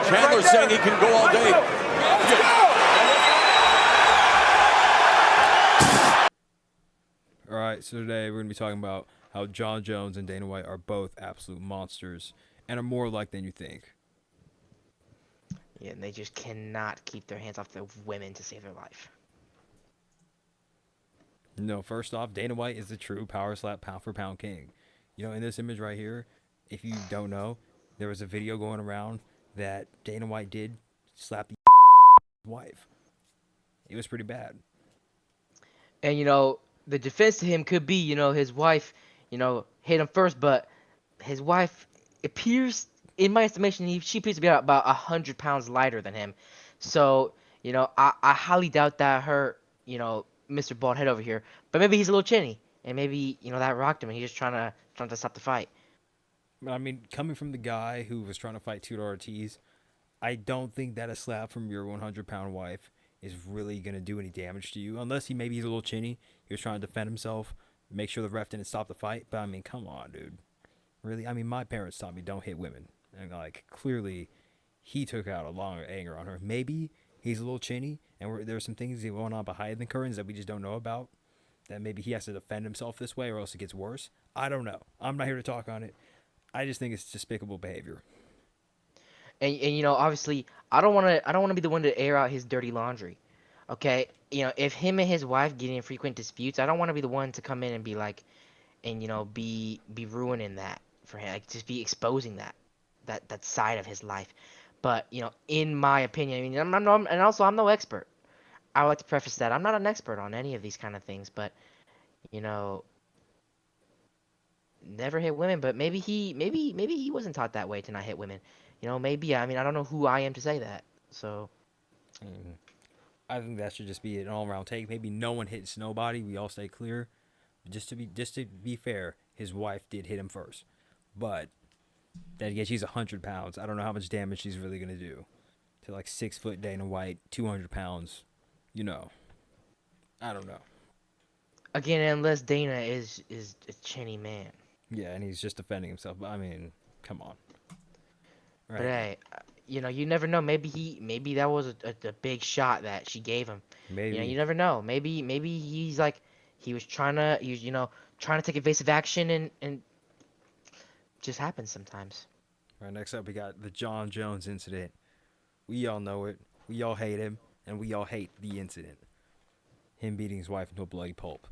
Chandler saying he can go all day. All right, so today we're going to be talking about how Jon Jones and Dana White are both absolute monsters and are more alike than you think. Yeah, and they just cannot keep their hands off the women to save their life. No, first off, Dana White is the true power slap pound for pound king. You know, in this image right here, if you don't know, there was a video going around that Dana White did slap the wife. It was pretty bad. And the defense to him could be, his wife, hit him first, but his wife appears, in my estimation, she appears to be about 100 pounds lighter than him. So, I highly doubt that hurt, Mr. Bald Head over here. But maybe he's a little chinny, and maybe that rocked him, and he's just trying to stop the fight. But I mean, coming from the guy who was trying to fight Tudor Ortiz, I don't think that a slap from your 100-pound wife is really going to do any damage to you. Unless he's a little chinny. He was trying to defend himself, make sure the ref didn't stop the fight. But I mean, come on, dude. Really? I mean, my parents taught me don't hit women. And like, clearly, he took out a lot of anger on her. Maybe he's a little chinny, and there's some things going on behind the curtains that we just don't know about. That maybe he has to defend himself this way or else it gets worse. I don't know. I'm not here to talk on it. I just think it's despicable behavior. And obviously, I don't want to be the one to air out his dirty laundry. Okay? If him and his wife get in frequent disputes, I don't want to be the one to come in and be like, and be ruining that for him, like just be exposing that side of his life. But in my opinion, I mean, and also I'm no expert. I would like to preface that I'm not an expert on any of these kind of things, but you know, never hit women. But maybe he wasn't taught that way to not hit women. Maybe, I mean, I don't know who I am to say that. So Mm. I think that should just be an all-around take. Maybe no one hits nobody. We all stay clear. Just to be fair, his wife did hit him first, but then again, she's 100 pounds. I don't know how much damage she's really gonna do to like 6 foot Dana White, 200 pounds. You know, I don't know. again, unless Dana is a chinny man. Yeah, and he's just defending himself. But I mean, come on, But right? hey, you never know. Maybe that was a big shot that she gave him. You Maybe. never know. Maybe he's like he was trying to take evasive action and just happens sometimes. Right. Next up, we got the Jon Jones incident. We all know it. We all hate him, and we all hate the incident. Him beating his wife into a bloody pulp.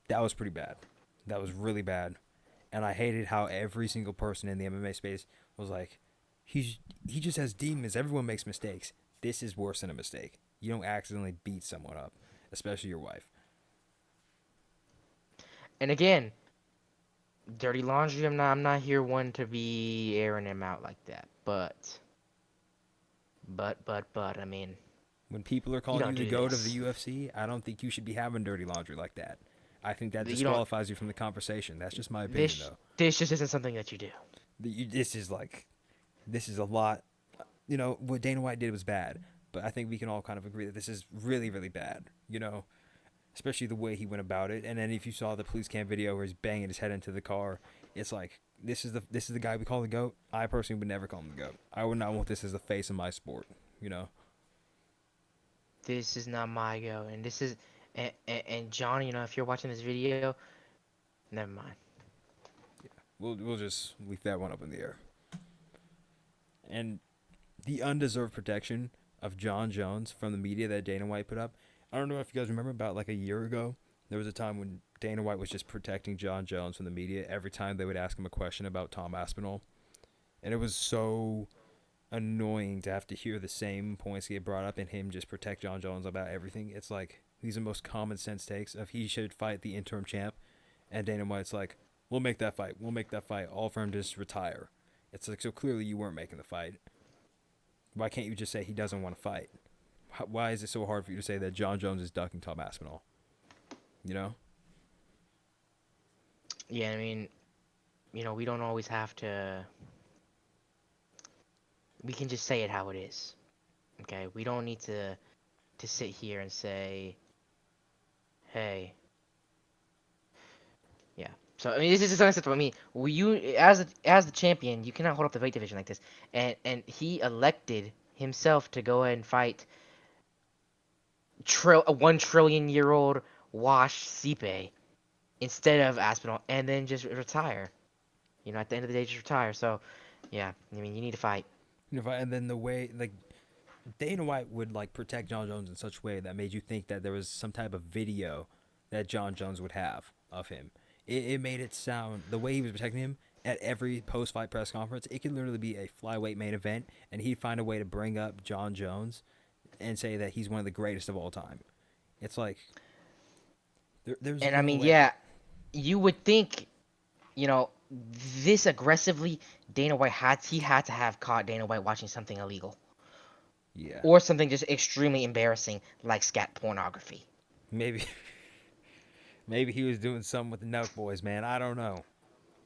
That was pretty bad. That was really bad. And I hated how every single person in the MMA space was like, he just has demons. Everyone makes mistakes. This is worse than a mistake. You don't accidentally beat someone up, especially your wife. And again, dirty laundry. I'm not here one to be airing him out like that. But I mean, When people are you calling don't you the do GOAT of the this. UFC, I don't think you should be having dirty laundry like that. I think that You don't. disqualifies you from the conversation. That's just my opinion, This though. this just isn't something that you do. This is a lot. You know, what Dana White did was bad, but I think we can all kind of agree that this is really, really bad. You know, especially the way he went about it. And then if you saw the police cam video where he's banging his head into the car, it's like this is the guy we call the GOAT. I personally would never call him the GOAT. I would not want this as the face of my sport. You know. This is not my go, and this is and John. If you're watching this video, never mind. We'll just leave that one up in the air. And the undeserved protection of Jon Jones from the media that Dana White put up. I don't know if you guys remember, about like a year ago, there was a time when Dana White was just protecting Jon Jones from the media every time they would ask him a question about Tom Aspinall. And it was so annoying to have to hear the same points get brought up and him just protect Jon Jones about everything. It's like these are the most common sense takes of he should fight the interim champ, and Dana White's like, we'll make that fight. We'll make that fight. All for him to just retire. It's like, so clearly you weren't making the fight. Why can't you just say he doesn't want to fight? Why is it so hard for you to say that Jon Jones is ducking Tom Aspinall? You know? Yeah, I mean, we don't always have to. We can just say it how it is. Okay, we don't need to sit here and say, hey, yeah. So I mean, this is unacceptable. I mean, you as the champion, you cannot hold up the weight division like this. And he elected himself to go ahead and fight a 1 trillion-year-old wash Stipe instead of Aspinall, and then just retire. At the end of the day, just retire. So, yeah, I mean, you need to fight. And then the way like Dana White would like protect John Jones in such a way that made you think that there was some type of video that John Jones would have of him. It made it sound the way he was protecting him at every post-fight press conference. It could literally be a flyweight main event, and he'd find a way to bring up John Jones and say that he's one of the greatest of all time. It's like there's And I no mean, way. yeah, you would think, you know, this aggressively, he had to have caught Dana White watching something illegal Yeah, or something just extremely embarrassing like scat pornography. maybe maybe he was doing something with the Nelk Boys, man. I don't know.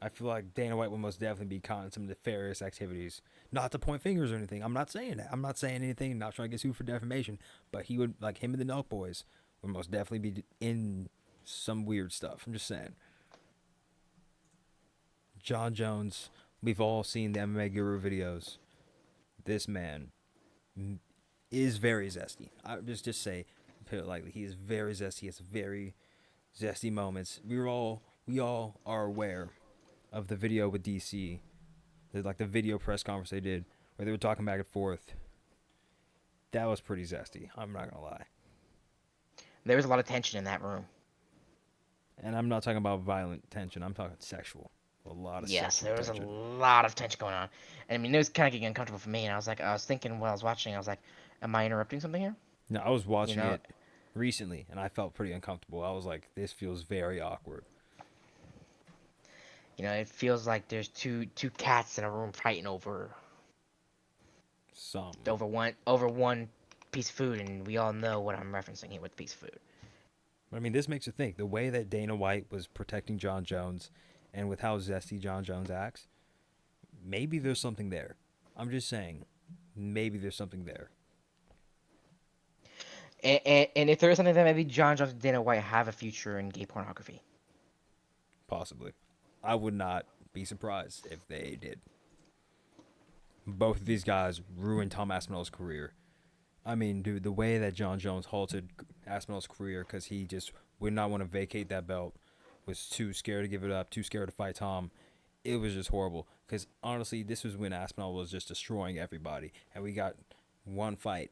I feel like Dana White would most definitely be caught in some nefarious activities. Not to point fingers or anything. I'm not saying that. I'm not saying anything. Not trying to get sued for defamation. But he would, like him and the Nelk Boys, would most definitely be in some weird stuff. I'm just saying. John Jones, we've all seen the MMA Guru videos. This man is very zesty. I just say, put it lightly, he is very zesty. He has very zesty moments. We all are aware of the video with DC, like the video press conference they did where they were talking back and forth. That was pretty zesty. I'm not gonna lie. There was a lot of tension in that room. And I'm not talking about violent tension. I'm talking sexual. A lot of Yes, sexual there was a tension. lot of tension going on. And I mean, it was kind of getting uncomfortable for me. And I was thinking while I was watching, I was like, am I interrupting something here? No, I was You watching know, it recently, and I felt pretty uncomfortable. I was like, this feels very awkward. it feels like there's two cats in a room fighting Some. over one piece of food, and we all know what I'm referencing here with the piece of food. I mean, this makes you think. The way that Dana White was protecting John Jones, and with how zesty John Jones acts, maybe there's something there. I'm just saying, maybe there's something there. And if there is something that maybe John Jones and Dana White have a future in gay pornography. Possibly. I would not be surprised if they did. Both of these guys ruined Tom Aspinall's career. I mean, dude, the way that John Jones halted Aspinall's career because he just would not want to vacate that belt, was too scared to give it up, too scared to fight Tom. It was just horrible. Because honestly, this was when Aspinall was just destroying everybody, and we got one fight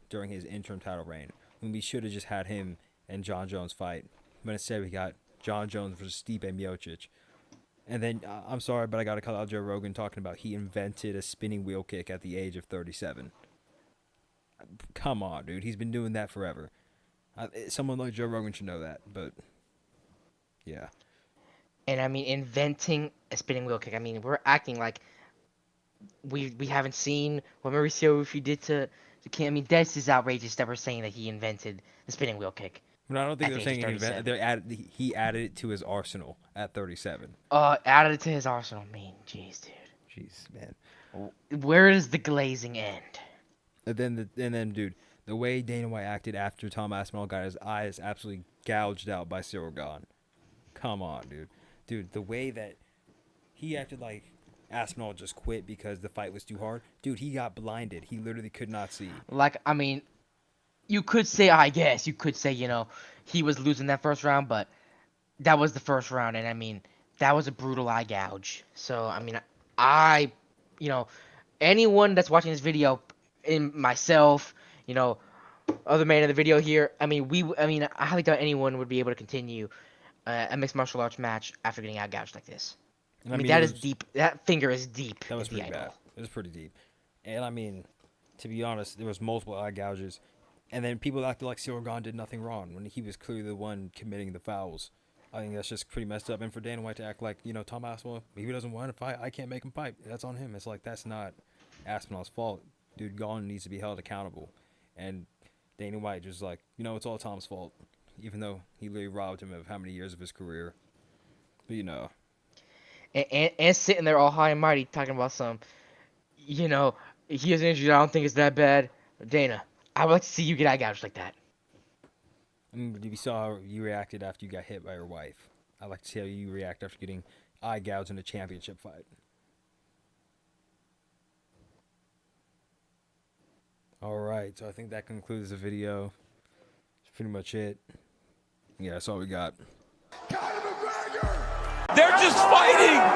during his interim title reign when we should have just had him and John Jones fight, but instead we got John Jones versus Stipe Miocic. And then I'm sorry, but I got to call out Joe Rogan talking about he invented a spinning wheel kick at the age of 37. Come on, dude. He's been doing that forever. Someone like Joe Rogan should know that, but yeah. And I mean, inventing a spinning wheel kick. I mean, we're acting like we haven't seen what Mauricio Rufy did to King. I mean, this is outrageous that we're saying that he invented the spinning wheel kick But I don't think at they're the age of saying he invented. 37. He added it to his arsenal at 37. Added it to his arsenal. I mean, jeez, dude. Jeez, man. Where does the glazing end? And then, dude, the way Dana White acted after Tom Aspinall got his eyes absolutely gouged out by Cyril Gahn. Come on, dude. Dude, the way that he acted like Aspinall just quit because the fight was too hard. Dude, he got blinded. He literally could not see. Like, I mean, I guess you could say, he was losing that first round, but that was the first round, and I mean, that was a brutal eye gouge. So, I mean, I, you know, anyone that's watching this video, in myself, you know, other man in the video here, I mean, I highly doubt anyone would be able to continue a mixed martial arts match after getting out gouged like this. And I mean, it that is was deep. That finger is deep that was in the pretty bad. eyeball. It was pretty deep. And I mean, to be honest, there was multiple eye gouges. And then people acted like Cyril Gahn did nothing wrong when he was clearly the one committing the fouls. I think that's just pretty messed up. And for Dana White to act like, Tom Aspinall, if he doesn't want to fight, I can't make him fight. That's on him. It's like, that's not Aspinall's fault. Dude, Gahn needs to be held accountable. And Dana White just like, it's all Tom's fault. Even though he literally robbed him of how many years of his career. But, And sitting there all high and mighty talking about he has an injury. I don't think it's that bad. Dana, I would like to see you get eye gouged like that. I mean, you saw how you reacted after you got hit by your wife. I'd like to see how you react after getting eye gouged in a championship fight. All right, so I think that concludes the video. That's pretty much it. Yeah, that's all we got. They're just fighting.